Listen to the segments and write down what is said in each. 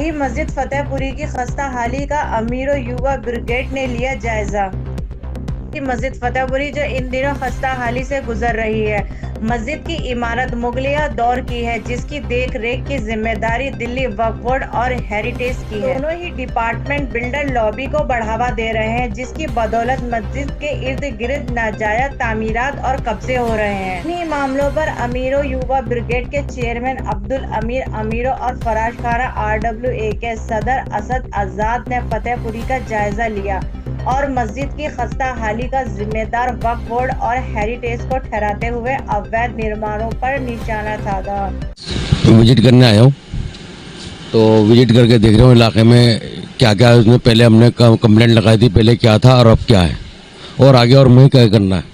पड़ी मस्जिद फतेहपुरी की खस्ता हाली का अमीर युवा ब्रिगेड ने लिया जायजा। मस्जिद फतेहपुरी जो इन दिनों खस्ता हाली से गुजर रही है। मस्जिद की इमारत मुगलिया दौर की है, जिसकी देख रेख की जिम्मेदारी दिल्ली वक्फ बोर्ड और हेरिटेज की है। दोनों ही डिपार्टमेंट बिल्डर लॉबी को बढ़ावा दे रहे हैं, जिसकी बदौलत मस्जिद के इर्द गिर्द नाजायज तामीरात और कब्जे हो रहे हैं। इन्हीं मामलों पर अमीरो युवा ब्रिगेड के चेयरमैन अब्दुल अमीर अमीरो और फराज खारा RWA के सदर असद आजाद ने फतेहपुरी का जायजा लिया और मस्जिद की खस्ता हाली का जिम्मेदार वक्फ बोर्ड और हेरिटेज को ठहराते हुए अवैध निर्माणों पर निशाना साधा। विजिट करने आया हूँ, तो विजिट करके देख रहा हूँ इलाके में क्या क्या है। उसमें पहले हमने कंप्लेंट लगाई थी, पहले क्या था और अब क्या है और आगे और मुझे क्या करना है।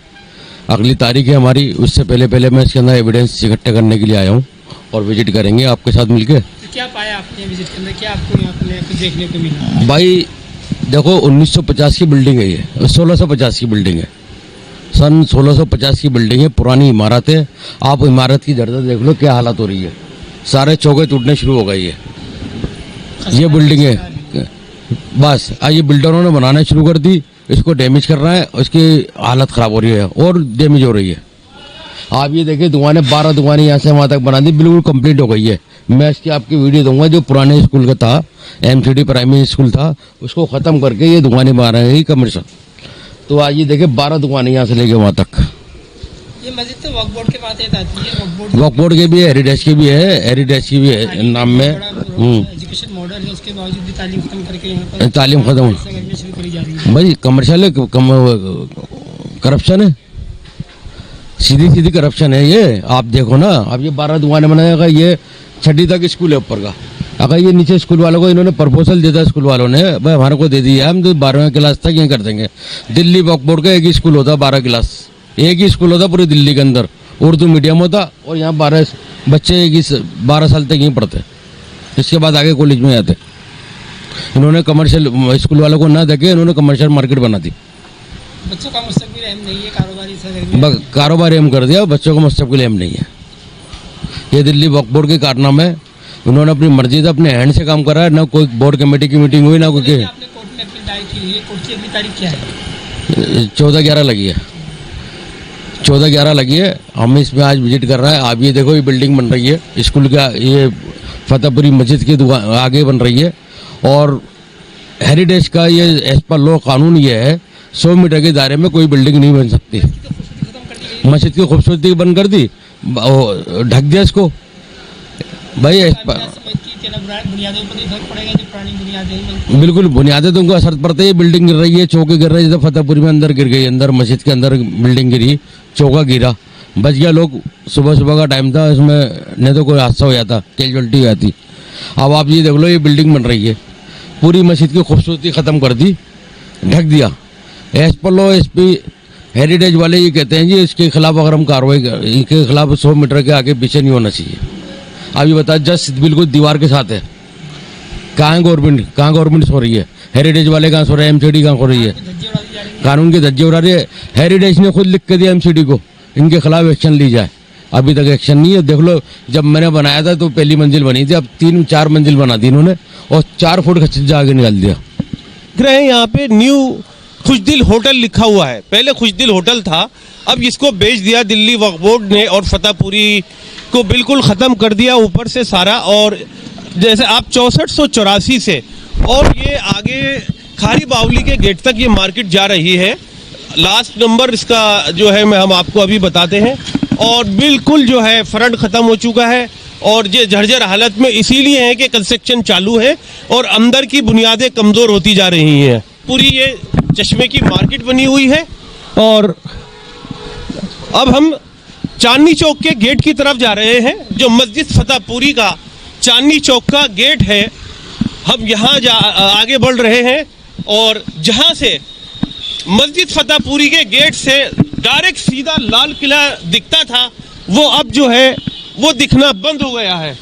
अगली तारीख है हमारी, उससे पहले मैं इसके अंदर एविडेंस इकट्ठे करने के लिए आया हूँ और विजिट करेंगे आपके साथ मिलके। तो क्या पाया आपने विजिट के अंदर, क्या आपको यहाँ पर देखने को मिला? भाई देखो 1950 की बिल्डिंग है, ये 1650 की बिल्डिंग है, सन 1650 की बिल्डिंग है, पुरानी इमारत है। आप इमारत की जर्दा देख लो क्या हालत हो रही है, सारे चौके टूटने शुरू हो गई है। ये बिल्डिंग है बस, ये बिल्डरों ने बनाना शुरू कर दी, इसको डैमेज कर रहा है, उसकी हालत ख़राब हो रही है और डैमेज हो रही है। आप ये देखिए दुकानें, 12 दुकानें यहाँ से वहाँ तक बना दी, बिल्कुल कंप्लीट हो गई है। मैं इसकी आपकी वीडियो दूंगा, जो पुराने स्कूल का था, MCD प्राइमरी स्कूल था, उसको ख़त्म करके ये दुकानें बना रहे हैं कमर्शियल। तो आज ये देखिए 12 दुकानें यहाँ से लेके वहाँ तक। ये मस्जिद तो वक्फ बोर्ड के पास आती है, वक्फ बोर्ड के भी है, हेरिटेज की भी है, हेरिटेज की भी है नाम में। एजुकेशन मॉडल है, उसके बावजूद भी तालीम खत्म करके यहाँ पर तालीम खत्म शुरू करी जा रही है। भाई कमर्शियल है, करप्शन है, सीधी करप्शन है ये। आप देखो ना, अब ये 12 दुकानें बनाएगा, ये 6ठी तक स्कूल है ऊपर का। अगर ये नीचे स्कूल वालों को इन्होंने प्रपोजल दिया था, स्कूल वालों ने भाई हमारे को दे दिया, हम तो 12वीं क्लास तक ये कर देंगे। दिल्ली वक्फ बोर्ड का एक ही स्कूल होता, 12 क्लास, एक ही स्कूल होता पूरी दिल्ली के अंदर, उर्दू मीडियम होता, और यहाँ 12 बच्चे एक ही 12 साल तक यहीं पढ़ते, इसके बाद आगे कॉलेज में आते। इन्होंने कमर्शियल स्कूल वालों को ना देके इन्होंने कमर्शियल मार्केट बना दी। बच्चों का मुस्तकबिल अहम नहीं है, कारोबार अहम कर दिया, बच्चों का मुस्तकबिल अहम नहीं है। ये दिल्ली वक्फ बोर्ड के कारनामे है, उन्होंने अपनी मर्जी से अपने हैंड से काम करा है, ना कोई बोर्ड कमेटी की मीटिंग हुई, ना कोई। आपने कोर्ट में अपील दायर की है, कोर्ट की अगली तारीख क्या है? 14/11 लगी है, 14/11 लगी है। हम इसमें आज विजिट कर रहे हैं। आप ये देखो, ये बिल्डिंग बन रही है स्कूल का, ये फतेहपुरी मस्जिद की आगे बन रही है, और हेरिटेज का ये एज पर लॉ कानून ये है 100 मीटर के दायरे में कोई बिल्डिंग नहीं बन सकती। मस्जिद की खूबसूरती बंद कर दी, ढक दिया इसको भाई। बिल्कुल बुनियादें तो उनको असर पड़ता है, बिल्डिंग गिर रही है, चौके गिर रहे हैं, जैसे फतेहपुरी में अंदर गिर गई, अंदर मस्जिद के अंदर बिल्डिंग गिरी, चौका गिरा, बच गया लोग। सुबह का टाइम था, इसमें नहीं तो कोई हादसा हो जाता, कैजुअलिटी हो जाती। अब आप ये देख लो, ये बिल्डिंग बन रही है, पूरी मस्जिद की खूबसूरती ख़त्म कर दी, ढक दिया। एज पर लो SP हेरिटेज वाले ये कहते हैं जी इसके खिलाफ अगर हम कार्रवाई इनके खिलाफ 100 मीटर के आगे पीछे नहीं होना चाहिए। अब ये बता, जस्ट बिल्कुल दीवार के साथ है। कहाँ गवर्नमेंट सो रही है? हेरिटेज वाले कहाँ सो रहे हैं? MCD कहाँ सो रही है? कानून के धज्जे उड़ा रही है। हेरिटेज ने खुद लिख के दिया MCD को, इनके खिलाफ एक्शन ली जाए, अभी तक एक्शन नहीं है। देख लो, जब मैंने बनाया था तो पहली मंजिल बनी थी, अब 3-4 मंजिल बना दी इन्होंने, और 4 फुट का छज्जा आगे निकाल दिया। देख रहे हैं यहाँ पे न्यू खुशदिल होटल लिखा हुआ है, पहले खुशदिल होटल था, अब इसको बेच दिया दिल्ली वक्फ बोर्ड ने और फतेहपुरी को बिल्कुल ख़त्म कर दिया ऊपर से सारा। और जैसे आप 6484 से और ये आगे खारी बावली के गेट तक ये मार्केट जा रही है। लास्ट नंबर इसका जो है हम आपको अभी बताते हैं, और बिल्कुल जो है फ्रंट ख़त्म हो चुका है, और ये जर्जर हालत में इसीलिए है कि कंस्ट्रक्शन चालू है और अंदर की बुनियादें कमज़ोर होती जा रही हैं। पूरी ये चश्मे की मार्केट बनी हुई है। और अब हम चांदनी चौक के गेट की तरफ जा रहे हैं, जो मस्जिद फतेहपुरी का चांदनी चौक का गेट है। हम यहाँ आगे बढ़ रहे हैं, और जहाँ से मस्जिद फतेहपुरी के गेट से डायरेक्ट सीधा लाल किला दिखता था, वो अब जो है वो दिखना बंद हो गया है।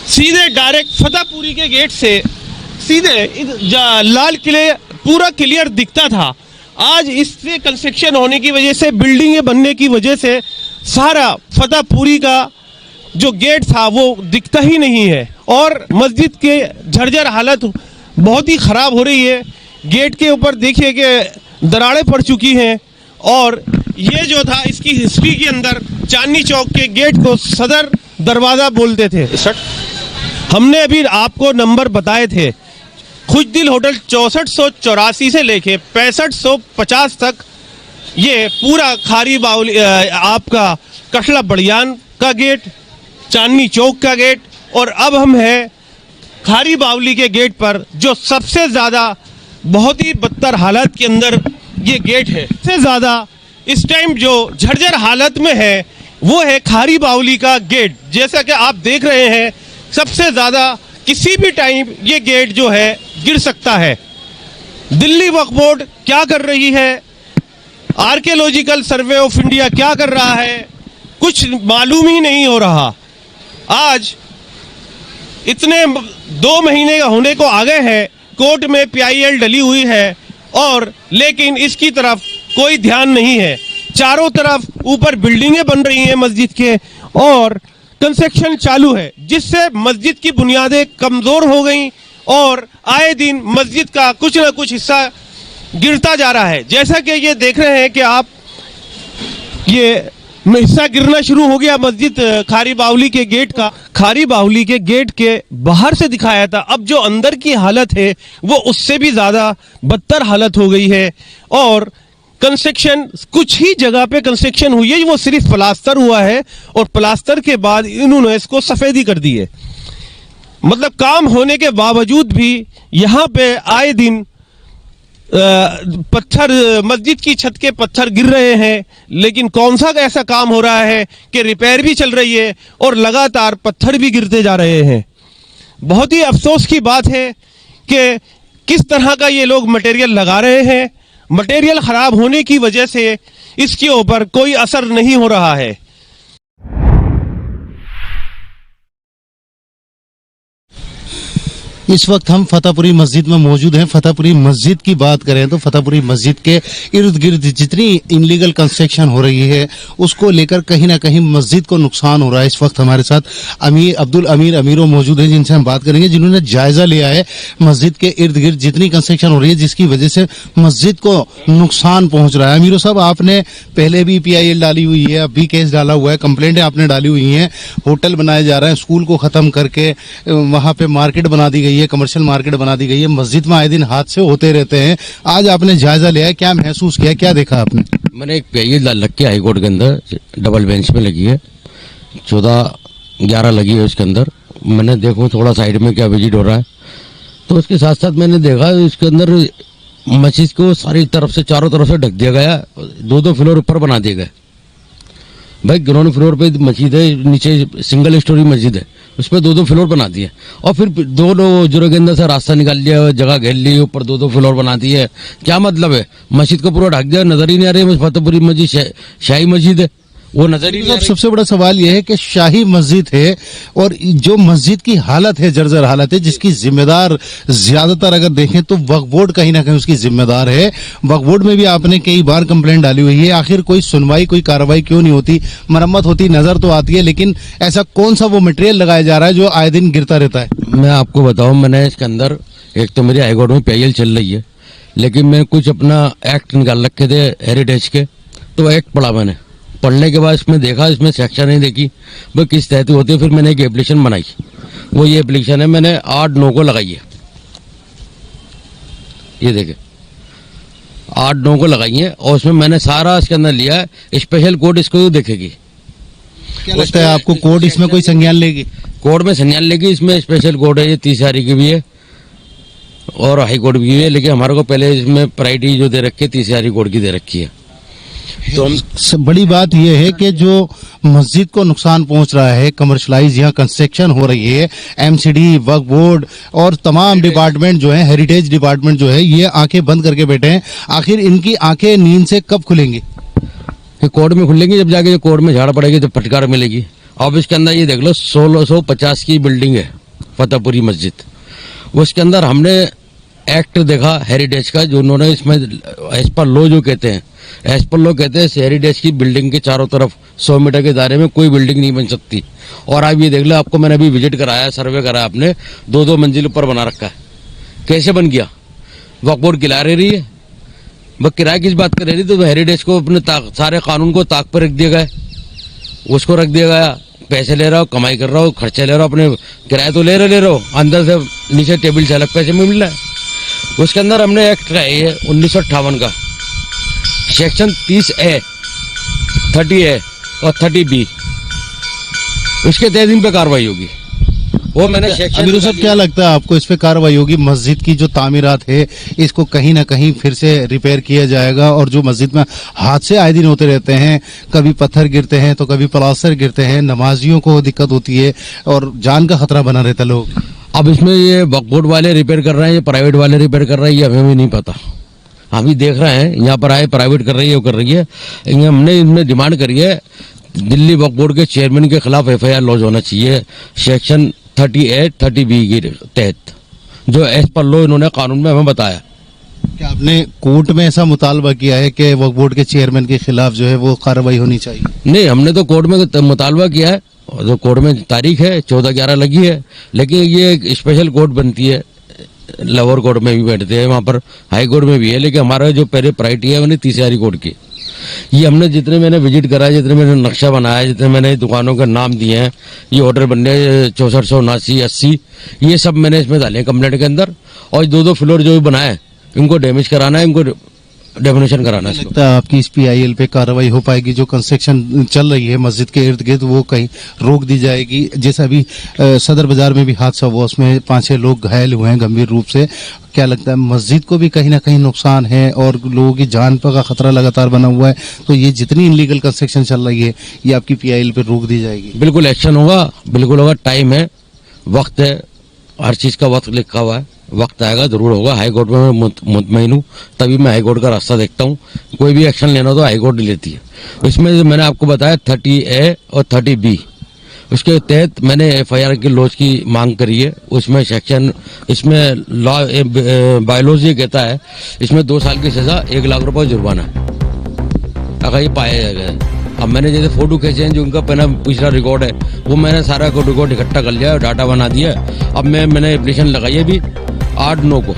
सीधे डायरेक्ट फतेहपुरी के गेट से सीधे लाल किले पूरा क्लियर दिखता था। आज इससे कंस्ट्रक्शन होने की वजह से, बिल्डिंगें बनने की वजह से सारा फतेहपुरी का जो गेट था वो दिखता ही नहीं है। और मस्जिद के जर्जर हालत बहुत ही ख़राब हो रही है। गेट के ऊपर देखिए कि दरारें पड़ चुकी हैं और ये जो था इसकी हिस्ट्री के अंदर चांदनी चौक के गेट को सदर दरवाज़ा बोलते थे। हमने अभी आपको नंबर बताए थे। खुशदिल होटल 6484 से लेके 6550 तक ये पूरा खारी बाउली आपका कठला बड़ियान का गेट, चांदनी चौक का गेट, और अब हम हैं खारी बावली के गेट पर जो सबसे ज़्यादा बहुत ही बदतर हालत के अंदर ये गेट है। सबसे ज़्यादा इस टाइम जो झरझर हालत में है वो है खारी बावली का गेट। जैसा कि आप देख रहे हैं सबसे ज़्यादा किसी भी टाइम ये गेट जो है गिर सकता है। दिल्ली वक्फ बोर्ड क्या कर रही है, आर्कियोलॉजिकल सर्वे ऑफ इंडिया क्या कर रहा है, कुछ मालूम ही नहीं हो रहा। आज इतने 2 महीने होने को आ गए हैं, कोर्ट में PIL डली हुई है और लेकिन इसकी तरफ कोई ध्यान नहीं है। चारों तरफ ऊपर बिल्डिंगें बन रही हैं मस्जिद के और कंस्ट्रक्शन चालू है, जिससे मस्जिद की बुनियादें कमज़ोर हो गई और आए दिन मस्जिद का कुछ ना कुछ हिस्सा गिरता जा रहा है। जैसा कि ये देख रहे हैं कि आप ये हिस्सा गिरना शुरू हो गया मस्जिद खारी बावली के गेट का। खारी बावली के गेट के बाहर से दिखाया था, अब जो अंदर की हालत है वो उससे भी ज़्यादा बदतर हालत हो गई है और कंस्ट्रक्शन कुछ ही जगह पे कंस्ट्रक्शन हुई है, वो सिर्फ प्लास्टर हुआ है और प्लास्टर के बाद इन्होंने इसको सफ़ेदी कर दी है। मतलब काम होने के बावजूद भी यहाँ पे आए दिन पत्थर, मस्जिद की छत के पत्थर गिर रहे हैं, लेकिन कौन सा ऐसा काम हो रहा है कि रिपेयर भी चल रही है और लगातार पत्थर भी गिरते जा रहे हैं। बहुत ही अफसोस की बात है कि किस तरह का ये लोग मटेरियल लगा रहे हैं। मटेरियल ख़राब होने की वजह से इसके ऊपर कोई असर नहीं हो रहा है। इस वक्त हम फतेहपुरी मस्जिद में मौजूद हैं। फतेहपुरी मस्जिद की बात करें तो फतेहपुरी मस्जिद के इर्द गिर्द जितनी इनलीगल कंस्ट्रक्शन हो रही है उसको लेकर कहीं ना कहीं मस्जिद को नुकसान हो रहा है। इस वक्त हमारे साथ अब्दुल अमीर अमीरो मौजूद हैं, जिनसे हम बात करेंगे, जिन्होंने जायजा लिया है मस्जिद के इर्द गिर्द जितनी कंस्ट्रक्शन हो रही है जिसकी वजह से मस्जिद को नुकसान पहुंच रहा है। अमीरो साहब, आपने पहले भी PIL डाली हुई है, अब भी केस डाला हुआ है, कंप्लेंटें आपने डाली हुई हैं, होटल बनाए जा रहे हैं, स्कूल को ख़त्म करके वहाँ पे मार्केट बना दी गई है, कमर्शियल मार्केट बना दी गई है, मस्जिद में आए दिन हादसे होते रहते हैं। आज आपने जायजा लिया है, क्या महसूस किया, क्या देखा आपने? मैंने एक PIL लग के हाईकोर्ट के अंदर डबल बेंच में लगी है, 14-11 लगी है उसके अंदर। मैंने देखो थोड़ा साइड में क्या विजिट हो रहा है, तो उसके साथ साथ मैंने देखा इसके अंदर मस्जिद को सारी तरफ से, चारों तरफ से ढक दिया गया, 2-2 फ्लोर ऊपर बना दिए गए। भाई ग्राउंड फ्लोर पे मस्जिद है, नीचे सिंगल स्टोरी मस्जिद है, उस पर 2-2 फ्लोर बना दिए और फिर दोनों जुर्ग के अंदर से रास्ता निकाल लिया, जगह घेर ली, ऊपर 2-2 फ्लोर बना दिए। क्या मतलब है? मस्जिद को पूरा ढक दिया, नजर ही नहीं आ रही है फतेहपुरी मस्जिद शाही मस्जिद है, वो नजर ही नहीं आ रही। सबसे बड़ा सवाल यह है कि शाही मस्जिद है और जो मस्जिद की हालत है, जर्जर हालत है, जिसकी जिम्मेदार ज्यादातर अगर देखें तो वक्फ बोर्ड कहीं ना कहीं उसकी जिम्मेदार है। वक्फ बोर्ड में भी आपने कई बार कंप्लेंट डाली हुई है, आखिर कोई सुनवाई, कोई कार्रवाई क्यों नहीं होती? मरम्मत होती नजर तो आती है, लेकिन ऐसा कौन सा वो मटेरियल लगाया जा रहा है जो आए दिन गिरता रहता है? मैं आपको बताऊं, मैंने इसके अंदर एक तो मेरी हाईकोर्ट में PIL चल रही है, लेकिन मैं कुछ अपना एक्ट निकाल रखे थे हेरिटेज के, तो एक्ट पढ़ा मैंने। पढ़ने के बाद इसमें देखा, इसमें सेक्शन नहीं देखी वो किस तहत होती है। फिर मैंने एक एप्लीकेशन बनाई, वो ये एप्लीकेशन है, मैंने 8-9 को लगाई है, ये देखे 8-9 को लगाई है और उसमें मैंने सारा इसके अंदर लिया है। स्पेशल कोर्ट इसको देखेगी। क्या लगता है आपको कोर्ट इसमें कोई संज्ञान लेगी? कोर्ट में संज्ञान लेगी, इसमें स्पेशल कोर्ट है, ये 30 हारी की भी है और हाई कोर्ट भी है, लेकिन हमारे को पहले इसमें प्रायोरिटी जो दे रखी है 30 हारी कोर्ट की दे रखी है। तो बड़ी बात यह है कि जो मस्जिद को नुकसान पहुंच रहा है, कमर्शलाइज यहाँ कंस्ट्रक्शन हो रही है, MCD, वक्फ बोर्ड और तमाम डिपार्टमेंट जो है, हेरिटेज डिपार्टमेंट जो है, ये आंखें बंद करके बैठे हैं। आखिर इनकी आंखें नींद से कब खुलेंगी? कोर्ट में खुलेंगी, जब जाके कोर्ट में झाड़ पड़ेगी तो फटकार मिलेगी। अब इसके अंदर ये देख लो 1650 की बिल्डिंग है फतेहपुरी मस्जिद, उसके अंदर हमने एक्ट देखा हेरिटेज का, जो उन्होंने इसमें एज पर लॉ जो कहते हैं एज पर लोग कहते हैं शहरी डेस्क की बिल्डिंग के चारों तरफ 100 मीटर के दायरे में कोई बिल्डिंग नहीं बन सकती। और आप ये देख लो, आपको मैंने अभी विजिट कराया, सर्वे कराया, आपने 2-2 मंजिल ऊपर बना रखा है। कैसे बन गया? वक्फ बोर्ड किराया ले रही है। वह किराया किस बात का ले रही? तो हेरिटेज को अपने सारे कानून को ताक पर रख दिया गया, उसको रख दिया गया। पैसे ले रहा हो, कमाई कर रहा हो, खर्चे ले रहा हो, अपने किराया तो ले रहे हो, अंदर से नीचे टेबल से अलग पैसे में मिल रहा है। उसके अंदर हमने एक्ट का है 1958 का सेक्शन 30A, 30A और 30B, उसके तहत इन पे कार्रवाई होगी। वो मैंने अमीर साहब, क्या लगता है आपको इस पे कार्रवाई होगी? मस्जिद की जो तामीरात है इसको कहीं ना कहीं फिर से रिपेयर किया जाएगा, और जो मस्जिद में हादसे आए दिन होते रहते हैं, कभी पत्थर गिरते हैं तो कभी प्लास्टर गिरते हैं, नमाजियों को दिक्कत होती है और जान का खतरा बना रहता है लोग। अब इसमें ये वक्फ बोर्ड वाले रिपेयर कर रहे हैं, ये प्राइवेट वाले रिपेयर कर रहे हैं, ये हमें भी नहीं पता। हम भी देख रहे हैं, यहाँ पर आए प्राइवेट कर रही है, वो कर रही है। हमने इनमें डिमांड करी है, दिल्ली वक्फ बोर्ड के चेयरमैन के खिलाफ FIR लॉन्च होना चाहिए सेक्शन 30A 30B के तहत, जो एज पर लॉ इन्होंने कानून में हमें बताया। क्या आपने कोर्ट में ऐसा मुतालबा किया है कि वक्फ बोर्ड के चेयरमैन के खिलाफ जो है वो कार्रवाई होनी चाहिए? नहीं, हमने तो कोर्ट में मुतालबा किया है, और जो कोर्ट में तारीख है 14/11 लगी है, लेकिन ये एक स्पेशल कोर्ट बनती है, लोअर कोर्ट में भी बैठते हैं, वहाँ पर हाई कोर्ट में भी है, लेकिन हमारा जो पहले प्रायोरिटी है वो तीसरी कोर्ट की। ये हमने जितने मैंने विजिट कराया, जितने मैंने नक्शा बनाया, जितने मैंने दुकानों के नाम दिए हैं, ये ऑर्डर बनने 6479 80, ये सब मैंने इसमें डाले कंप्लेंट के अंदर। और 2-2 फ्लोर जो भी बनाए इनको डैमेज कराना है, इनको डेमोनेशन कराना है। लगता है आपकी इस PIL पे कार्रवाई हो पाएगी? जो कंस्ट्रक्शन चल रही है मस्जिद के इर्द गिर्द वो कहीं रोक दी जाएगी? जैसे अभी सदर बाजार में भी हादसा हुआ, उसमें 5-6 लोग घायल हुए हैं गंभीर रूप से। क्या लगता है मस्जिद को भी कहीं ना कहीं नुकसान है और लोगों की जान पर का खतरा लगातार बना हुआ है, तो ये जितनी इनलीगल कंस्ट्रक्शन चल रही है ये आपकी PIL पे रोक दी जाएगी? बिल्कुल एक्शन होगा, बिल्कुल होगा। टाइम है, वक्त है, हर चीज का वक्त लिखा हुआ है, वक्त आएगा जरूर होगा। हाई कोर्ट में मैं मुतमईन हूँ, तभी मैं हाई कोर्ट का रास्ता देखता हूँ। कोई भी एक्शन लेना तो हाई कोर्ट लेती है। इसमें मैंने आपको बताया 30A और 30B, उसके तहत मैंने FIR की लॉज की मांग करी है। उसमें सेक्शन, इसमें लॉ बायोलॉज ये कहता है इसमें 2 साल की सजा, 1 लाख रुपए जुर्माना है अगर ये पाया जाएगा। अब मैंने जैसे फोटो खींचे हैं, जो उनका पहला पिछला रिकॉर्ड है वो मैंने सारा रिकॉर्ड इकट्ठा कर लिया, डाटा बना दिया। अब मैंने एप्लीकेशन लगाई है अभी 8/9 को,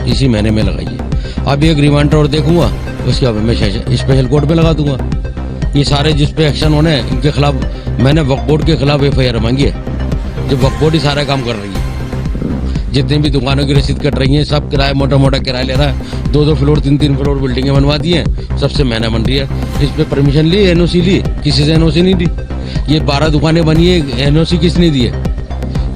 इसी महीने में लगाई है। अब एक रिमांडर और देखूंगा, उसके बाद मैं स्पेशल कोर्ट में लगा दूंगा। ये सारे जिस पे एक्शन होने हैं इनके खिलाफ मैंने वक्फ बोर्ड के खिलाफ FIR मांगी है। जो वक्फ बोर्ड ही सारा काम कर रही है, जितनी भी दुकानों की रसीद कट रही है, सब किराया मोटा किराया ले रहा है। 2-2 फ्लोर 3-3 फ्लोर बिल्डिंगें बनवा दी हैं, सबसे महंगा बन रही है। इस पे परमिशन ली, NOC ली, किसी से NOC नहीं दी। ये 12 दुकानें बनी है, NOC किसने दी है?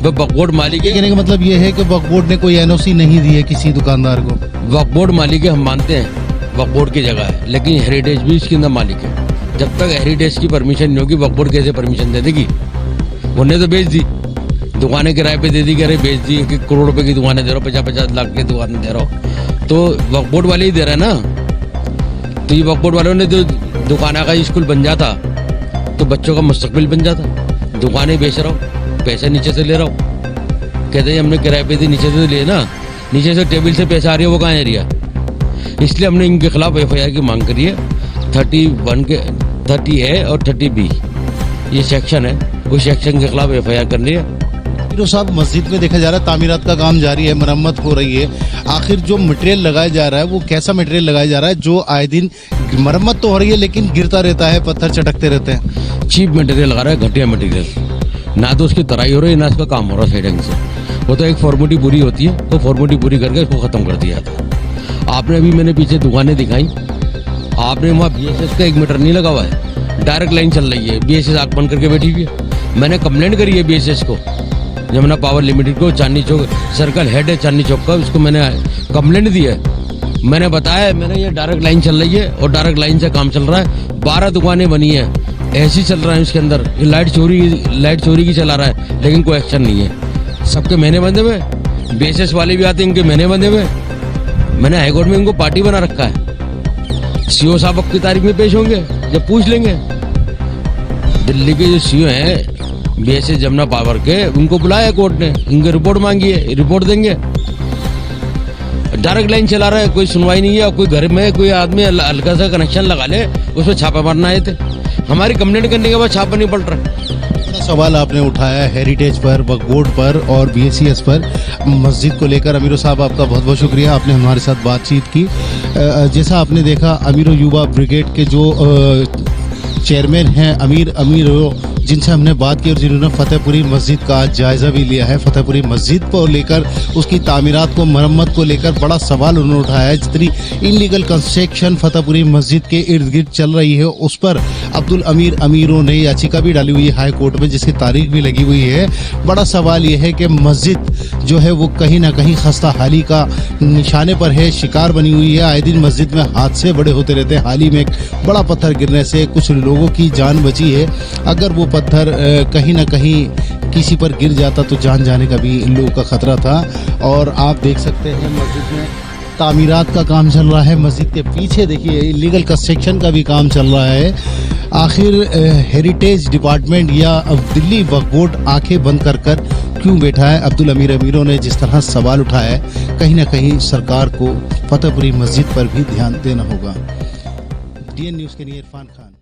वक्फ बोर्ड मालिक है। कहने का मतलब ये है कि वक्फ बोर्ड ने कोई NOC नहीं दी है किसी दुकानदार को? वक्फ बोर्ड मालिक है, हम मानते हैं वक्फ बोर्ड की जगह है, लेकिन हेरिटेज भी इसके अंदर मालिक है। जब तक हेरिटेज की परमिशन नहीं होगी, वक्फ बोर्ड कैसे परमिशन दे देगी? उन्हें तो बेच दी, दुकानें किराए पे दे दी, कह रहे बेच दी, 1 करोड़ रुपए की दुकानें दे रहा हो, 50-50 लाख की दुकानें दे रहा हो, तो वक्फ बोर्ड वाले ही दे रहे हैं ना। तो ये वक्फ बोर्ड वालों ने जो दुकाना का स्कूल बन जाता तो बच्चों का मुस्तकबिल बन जाता। दुकानें बेच रहा हूँ, पैसे नीचे से ले रहा हूँ, कहते हैं हमने किराए पे दी, नीचे से ले ना, नीचे से टेबल से पैसा आ रही है, वो कहाँ आ रही है? इसलिए हमने इनके खिलाफ FIR की मांग करी है। 30A और 30B ये सेक्शन है, उस सेक्शन के खिलाफ FIR करनी है। तो साहब, मस्जिद में देखा जा रहा है तामीरात का काम जारी है, मरम्मत हो रही है। आखिर जो मटेरियल लगाया जा रहा है वो कैसा मटेरियल लगाया जा रहा है जो आए दिन मरम्मत तो हो रही है लेकिन गिरता रहता है, पत्थर चटकते रहते हैं? चीप मटेरियल लगा रहा है, घटिया मटेरियल। ना तो उसकी तराई हो रही है, ना इसका काम हो रहा है साइडिंग से। वो तो एक फॉर्मेलिटी पूरी होती है, तो फॉर्मेलिटी पूरी करके इसको खत्म कर दिया था। आपने अभी मैंने पीछे दुकानें दिखाई, आपने वहाँ BSS का 1 मीटर नहीं लगा हुआ है, डायरेक्ट लाइन चल रही है, BSS आंख बंद करके बैठी हुई है। मैंने कंप्लेंट करी है BSS को, यमुना पावर लिमिटेड को, चांदनी चौक सर्कल हेड है चांदनी चौक का, उसको मैंने कंप्लेंट दी है। मैंने बताया मैंने ये डायरेक्ट लाइन चल रही है और डायरेक्ट लाइन से काम चल रहा है। 12 दुकानें बनी है, ऐसी चल रहा है उसके अंदर। ये लाइट चोरी की चला रहा है, लेकिन कोई एक्शन नहीं है। सबके महीने बंधे हुए, BSS वाले भी आते हैं, इनके महीने बंधे हुए। मैंने हाईकोर्ट में इनको पार्टी बना रखा है। CO साहब अब की तारीख में पेश होंगे, जब पूछ लेंगे। दिल्ली के जो CO हैं BSS जमुना पावर के, उनको बुलाया कोर्ट ने, इनकी रिपोर्ट मांगी है, रिपोर्ट देंगे। डायरेक्ट लाइन चला रहा है, कोई सुनवाई नहीं है। और कोई घर में कोई आदमी हल्का सा कनेक्शन लगा ले, उसमें छापा मारना आए थे। हमारी कंप्लेंट करने के बाद छापा नहीं पड़ रहा। सवाल आपने उठाया हेरिटेज पर, वक्फ बोर्ड पर और BACS पर मस्जिद को लेकर। अमीरो साहब आपका बहुत बहुत शुक्रिया, आपने हमारे साथ बातचीत की। जैसा आपने देखा अमीरो युवा ब्रिगेड के जो चेयरमैन हैं अमीरो, जिनसे हमने बात की और जिन्होंने फतेहपुरी मस्जिद का आज जायज़ा भी लिया है। फतेहपुरी मस्जिद को लेकर, उसकी तामीरात को, मरम्मत को लेकर बड़ा सवाल उन्होंने उठाया है। जितनी इलीगल कंस्ट्रक्शन फतेहपुरी मस्जिद के इर्द गिर्द चल रही है, उस पर अब्दुल अमीरों ने याचिका भी डाली हुई है हाई कोर्ट में, जिसकी तारीख भी लगी हुई है। बड़ा सवाल यह है कि मस्जिद जो है वो कहीं ना कहीं खस्ता हाली का निशाने पर है, शिकार बनी हुई है। आए दिन मस्जिद में हादसे बड़े होते रहते हैं। हाल ही में एक बड़ा पत्थर गिरने से कुछ लोगों की जान बची है। अगर वो पत्थर कहीं ना कहीं किसी पर गिर जाता तो जान जाने का भी लोगों का खतरा था। और आप देख सकते हैं मस्जिद में तामीरात का काम चल रहा है। मस्जिद के पीछे देखिए इलीगल कंस्ट्रक्शन का भी काम चल रहा है। आखिर हेरिटेज डिपार्टमेंट या दिल्ली वक्फ बोर्ड आंखें बंद कर क्यों बैठा है? अब्दुल अमीरों ने जिस तरह सवाल उठाया है, कहीं ना कहीं सरकार को फतेहपुरी मस्जिद पर भी ध्यान देना होगा। DN न्यूज़ के लिए इरफान खान।